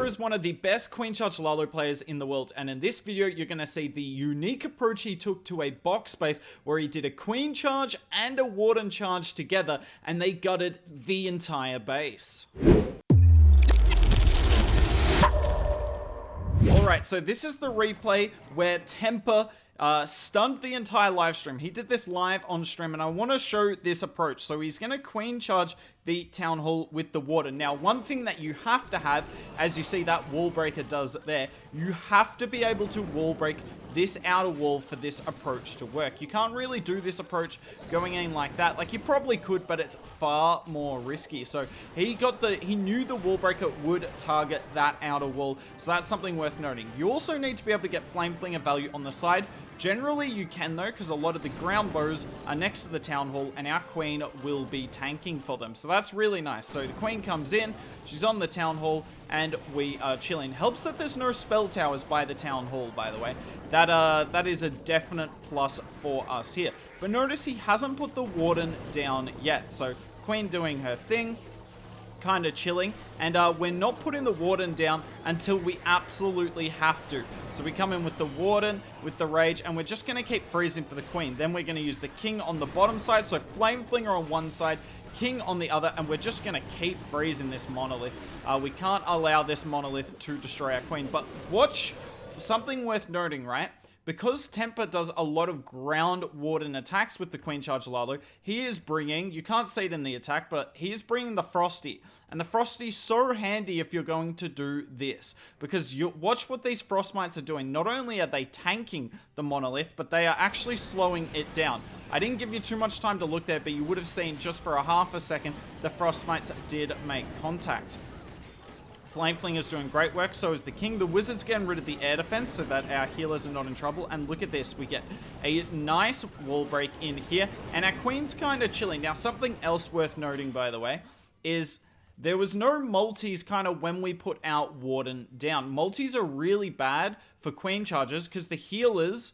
is one of the best Queen Charge Lalo players in the world, and in this video you're going to see the unique approach he took to a box space where he did a Queen Charge and a Warden Charge together, and they gutted the entire base. Alright, so this is the replay where Teemper stunned the entire live stream. He did this live on stream, and I want to show this approach. So he's going to Queen Charge the Town Hall with the Warden. Now, one thing that you have to have, as you see that wall breaker does there, you have to be able to wall break this outer wall for this approach to work. You can't really do this approach going in like that. Like, you probably could, but it's far more risky. So he knew the wall breaker would target that outer wall, so that's something worth noting. You also need to be able to get Flame Flinger value on the side. Generally, you can though, because a lot of the ground bows are next to the Town Hall, and our Queen will be tanking for them. So that's really nice. So the Queen comes in, she's on the Town Hall, and we are chilling. Helps that there's no spell towers by the Town Hall, by the way. That is a definite plus for us here. But notice he hasn't put the Warden down yet. So Queen doing her thing, kind of chilling, and we're not putting the Warden down until we absolutely have to. So we come in with the Warden, with the Rage, and we're just going to keep freezing for the Queen. Then we're going to use the King on the bottom side, so Flame Flinger on one side, King on the other, and we're just going to keep freezing this Monolith. We can't allow this Monolith to destroy our Queen. But watch, something worth noting, right? Because Teemper does a lot of ground Warden attacks with the Queen Charge Lalo, he is bringing, you can't see it in the attack, but he is bringing the Frosty. And the Frosty's so handy if you're going to do this. Because you watch what these Frostmites are doing. Not only are they tanking the Monolith, but they are actually slowing it down. I didn't give you too much time to look there, but you would have seen just for a half a second, the Frostmites did make contact. Flame Flinger is doing great work, so is the King. The Wizard's getting rid of the air defense so that our healers are not in trouble. And look at this, we get a nice wall break in here, and our Queen's kind of chilling. Now, something else worth noting, by the way, is there was no multis kind of when we put our Warden down. Multis are really bad for Queen Charges because the healers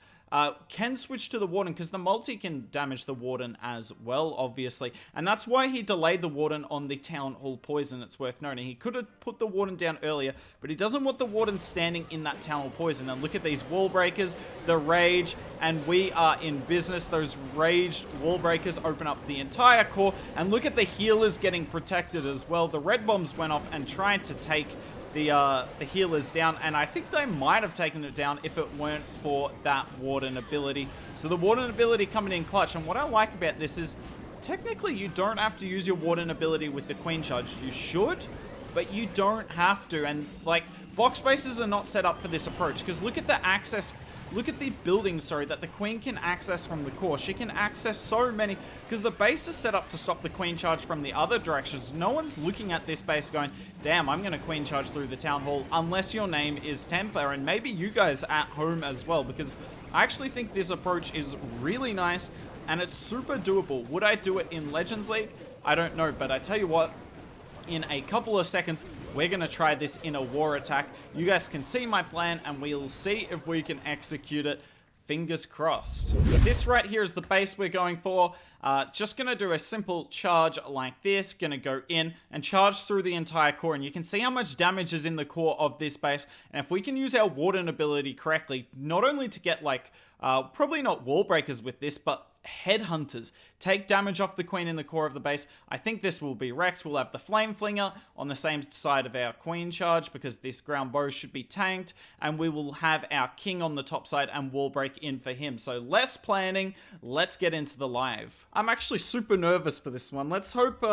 can switch to the Warden, because the multi can damage the Warden as well, obviously. And that's why he delayed the Warden on the Town Hall poison, it's worth noting. He could have put the Warden down earlier, but he doesn't want the Warden standing in that Town Hall poison. And look at these wall breakers, the Rage, and we are in business. Those raged wall breakers open up the entire core, and look at the healers getting protected as well. The red bombs went off and tried to take the healers down, and I think they might have taken it down if it weren't for that Warden ability. So the Warden ability coming in clutch, and what I like about this is technically you don't have to use your Warden ability with the Queen Charge. You should, but you don't have to. And like, box bases are not set up for this approach, because look at the access. Look at the buildings, sorry, that the Queen can access from the core. She can access so many, because the base is set up to stop the Queen Charge from the other directions. No one's looking at this base going, damn, I'm going to Queen Charge through the Town Hall, unless your name is Teemper, and maybe you guys at home as well, because I actually think this approach is really nice, and it's super doable. Would I do it in Legends League? I don't know, but I tell you what, in a couple of seconds, we're going to try this in a war attack. You guys can see my plan, and we'll see if we can execute it. Fingers crossed. So this right here is the base we're going for. Just going to do a simple charge like this. Going to go in and charge through the entire core. And you can see how much damage is in the core of this base. And if we can use our Warden ability correctly, not only to get like, probably not wall breakers with this, but headhunters, take damage off the Queen in the core of the base, I think this will be wrecked. We'll have the Flame Flinger on the same side of our Queen Charge, because this ground bow should be tanked, and we will have our King on the top side and wall break in for him. So less planning, let's get into the live. I'm actually super nervous for this one. Let's hope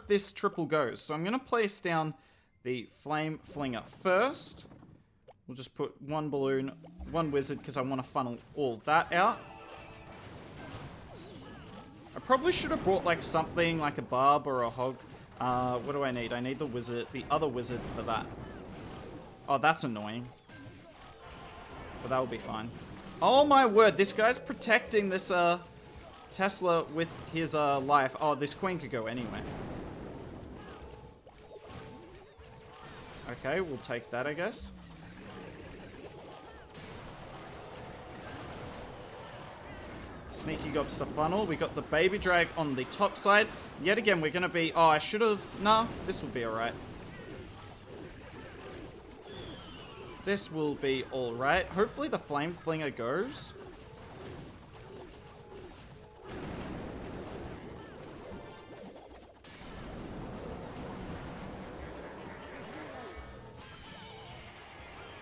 this triple goes. So I'm gonna place down the Flame Flinger first. We'll just put one balloon, one wizard, because I want to funnel all that out. I probably should have brought like something like a barb or a hog. What do I need? I need the wizard, the other wizard for that. Oh, that's annoying. But that will be fine. Oh my word, this guy's protecting this Tesla with his life. Oh, this Queen could go anywhere. Okay, we'll take that, I guess. Sneaky gobs to funnel. We got the baby drag on the top side. Yet again, we're going to be... Oh, I should have... Nah, this will be alright. This will be alright. Hopefully the Flame Flinger goes.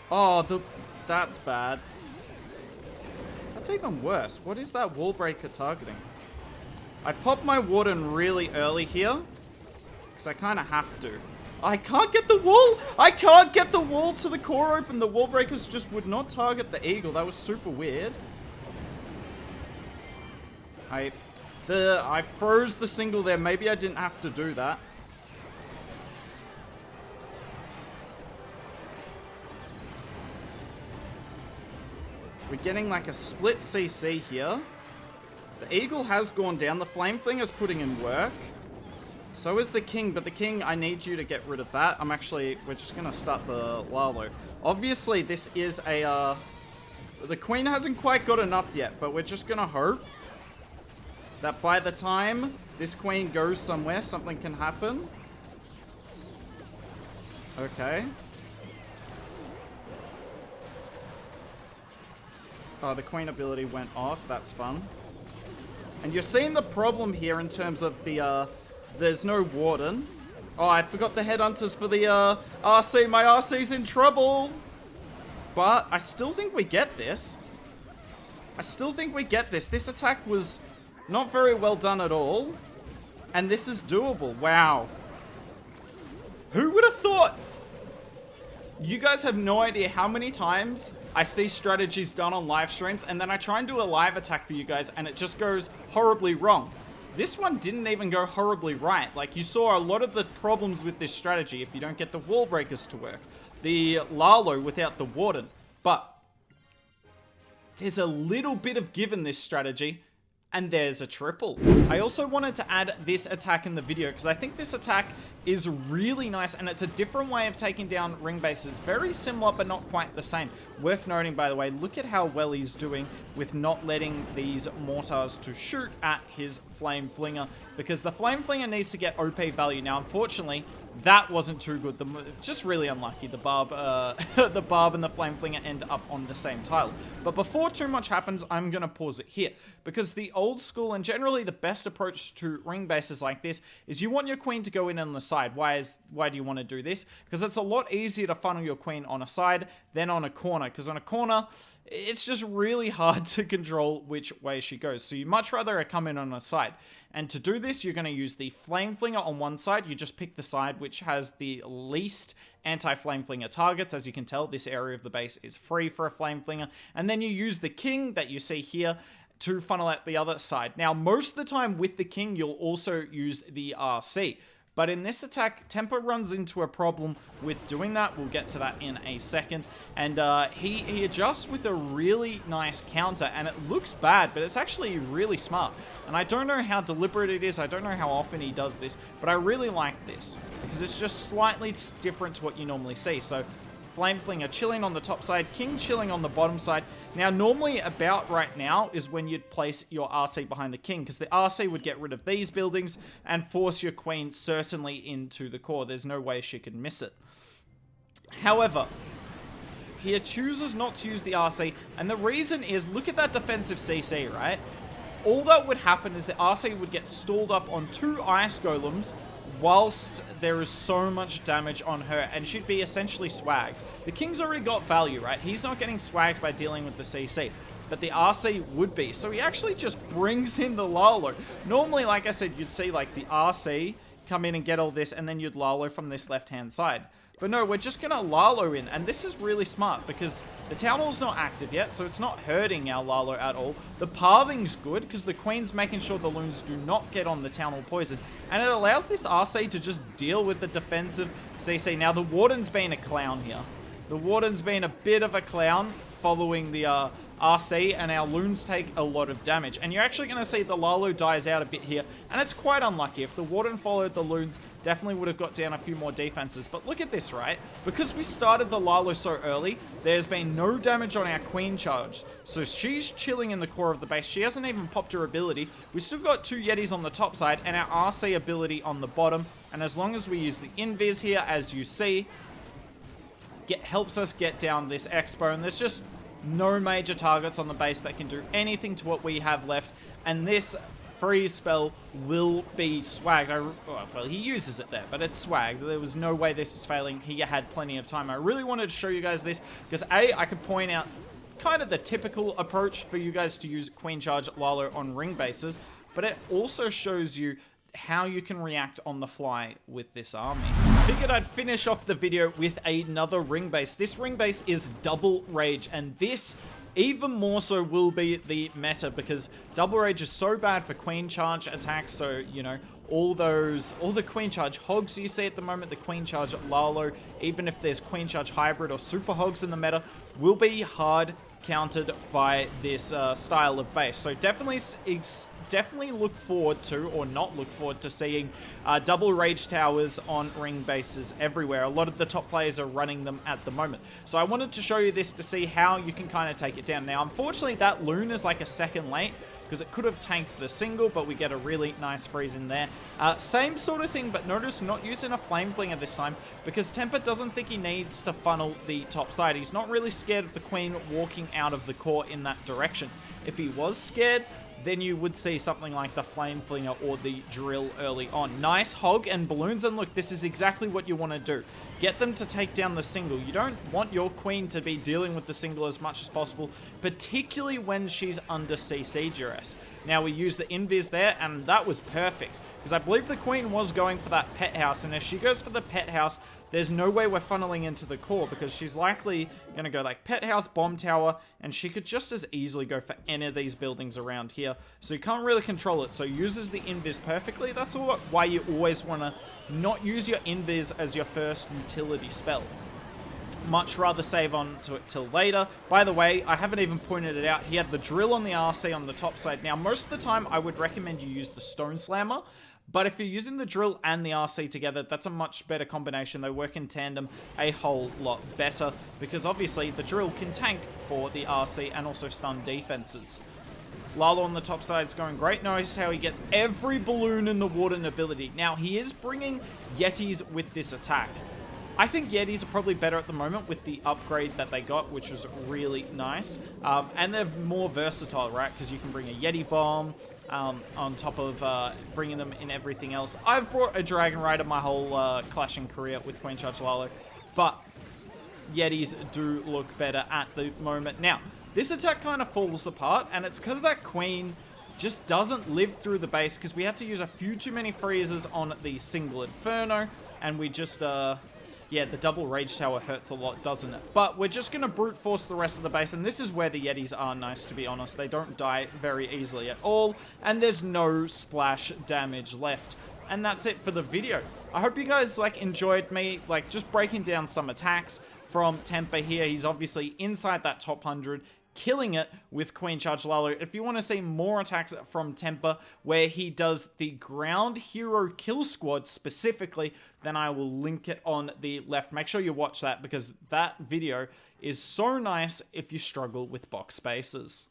Oh, that's bad. That's even worse. What is that wall breaker targeting? I popped my Warden really early here, because I kind of have to. I can't get the wall! I can't get the wall to the core open. The wall breakers just would not target the eagle. That was super weird. I froze the single there. Maybe I didn't have to do that. We're getting like a split CC here. The eagle has gone down. The flame flinger's putting in work. So is the king, but the king, I need you to get rid of that. We're just gonna start the Lalo. Obviously, this is a, the queen hasn't quite got enough yet, but we're just gonna hope that by the time this queen goes somewhere, something can happen. Okay. Oh, the queen ability went off. That's fun. And you're seeing the problem here in terms of the, there's no Warden. Oh, I forgot the headhunters for the, RC. My RC's in trouble. But I still think we get this. This attack was not very well done at all. And this is doable. Wow. Who would have thought? You guys have no idea how many times I see strategies done on live streams and then I try and do a live attack for you guys and it just goes horribly wrong. This one didn't even go horribly right. Like, you saw a lot of the problems with this strategy if you don't get the wall breakers to work. The Lalo without the Warden. But there's a little bit of give in this strategy. And there's a triple. I also wanted to add this attack in the video because I think this attack is really nice and it's a different way of taking down ring bases. Very similar but not quite the same. Worth noting, by the way, look at how well he's doing with not letting these mortars to shoot at his flame flinger because the flame flinger needs to get OP value. Now, unfortunately, that wasn't too good. Just really unlucky. The barb, the barb and the flame flinger end up on the same tile. But before too much happens, I'm gonna pause it here because the old school and generally the best approach to ring bases like this is you want your queen to go in on the side. Why do you want to do this? Because it's a lot easier to funnel your queen on a side than on a corner. Because on a corner, it's just really hard to control which way she goes. So you much rather her come in on a side. And to do this, you're going to use the flame flinger on one side. You just pick the side which has the least anti-flame flinger targets. As you can tell, this area of the base is free for a flame flinger. And then you use the king that you see here to funnel at the other side. Now, most of the time with the king, you'll also use the RC. But in this attack, Teemper runs into a problem with doing that. We'll get to that in a second. And he adjusts with a really nice counter. And it looks bad, but it's actually really smart. And I don't know how deliberate it is. I don't know how often he does this. But I really like this. Because it's just slightly different to what you normally see. So, Flame Flinger chilling on the top side, King chilling on the bottom side. Now, normally about right now is when you'd place your RC behind the King, because the RC would get rid of these buildings and force your Queen certainly into the core. There's no way she could miss it. However, he chooses not to use the RC, and the reason is, look at that defensive CC, right? All that would happen is the RC would get stalled up on 2 ice golems, whilst there is so much damage on her, and she'd be essentially swagged. The King's already got value, right? He's not getting swagged by dealing with the CC, but the RC would be. So he actually just brings in the Lalo. Normally, like I said, you'd see like the RC come in and get all this, and then you'd Lalo from this left-hand side. But no, we're just gonna Lalo in, and this is really smart because the Town Hall's not active yet, so it's not hurting our Lalo at all. The pathing's good because the Queen's making sure the loons do not get on the Town Hall poison, and it allows this RC to just deal with the defensive CC. Now, the Warden's been a clown here. The Warden's been a bit of a clown following the RC, and our loons take a lot of damage. And you're actually going to see the Lalo dies out a bit here, and it's quite unlucky. If the Warden followed the loons, definitely would have got down a few more defenses. But look at this, right? Because we started the Lalo so early, there's been no damage on our Queen charge. So she's chilling in the core of the base. She hasn't even popped her ability. We still got 2 Yetis on the top side, and our RC ability on the bottom. And as long as we use the invis here, as you see, helps us get down this expo, and there's just no major targets on the base that can do anything to what we have left, and this freeze spell will be swagged. Well, he uses it there, but it's swagged. There was no way this was failing. He had plenty of time. I really wanted to show you guys this because I could point out kind of the typical approach for you guys to use Queen Charge Lalo on ring bases, but it also shows you how you can react on the fly with this army. Figured I'd finish off the video with another ring base. This ring base is double rage, and this even more so will be the meta because double rage is so bad for queen charge attacks. So, you know, all the queen charge hogs you see at the moment, the queen charge Lalo, even if there's queen charge hybrid or super hogs in the meta, will be hard countered by this style of base. So definitely look forward to, or not look forward to, seeing double rage towers on ring bases everywhere. A lot of the top players are running them at the moment. So I wanted to show you this to see how you can kind of take it down. Now, unfortunately, that loon is like a second late because it could have tanked the single, but we get a really nice freeze in there. Same sort of thing, but notice not using a flame flinger this time because Teemper doesn't think he needs to funnel the top side. He's not really scared of the queen walking out of the core in that direction. If he was scared, then you would see something like the flame flinger or the drill early on. Nice hog and balloons, and look, this is exactly what you want to do. Get them to take down the single. You don't want your queen to be dealing with the single as much as possible, particularly when she's under CC duress. Now, we use the invis there, and that was perfect, because I believe the queen was going for that pet house, and if she goes for the pet house, there's no way we're funneling into the core because she's likely going to go like pet house, bomb tower, and she could just as easily go for any of these buildings around here. So you can't really control it. So uses the invis perfectly. That's why you always want to not use your invis as your first utility spell. Much rather save on to it till later. By the way, I haven't even pointed it out. He had the drill on the RC on the top side. Now, most of the time, I would recommend you use the stone slammer. But if you're using the drill and the RC together, that's a much better combination. They work in tandem a whole lot better because obviously the drill can tank for the RC and also stun defenses. Lalo on the top side is going great. Notice how he gets every balloon in the Warden ability. Now, he is bringing Yetis with this attack. I think Yetis are probably better at the moment with the upgrade that they got, which was really nice. And they're more versatile, right? Because you can bring a Yeti bomb on top of bringing them in everything else. I've brought a Dragon Rider my whole clashing career with Queen Charge Lalo, but Yetis do look better at the moment. Now, this attack kind of falls apart, and it's because that Queen just doesn't live through the base because we had to use a few too many freezes on the single Inferno, and we just... yeah, the double rage tower hurts a lot, doesn't it? But we're just going to brute force the rest of the base, and this is where the Yetis are nice, to be honest. They don't die very easily at all, and there's no splash damage left. And that's it for the video. I hope you guys enjoyed me just breaking down some attacks from Teemper here. He's obviously inside that top 100. Killing it with Queen Charge Lalo. If you want to see more attacks from Teemper where he does the ground hero kill squad specifically, then I will link it on the left. Make sure you watch that because that video is so nice if you struggle with box spaces.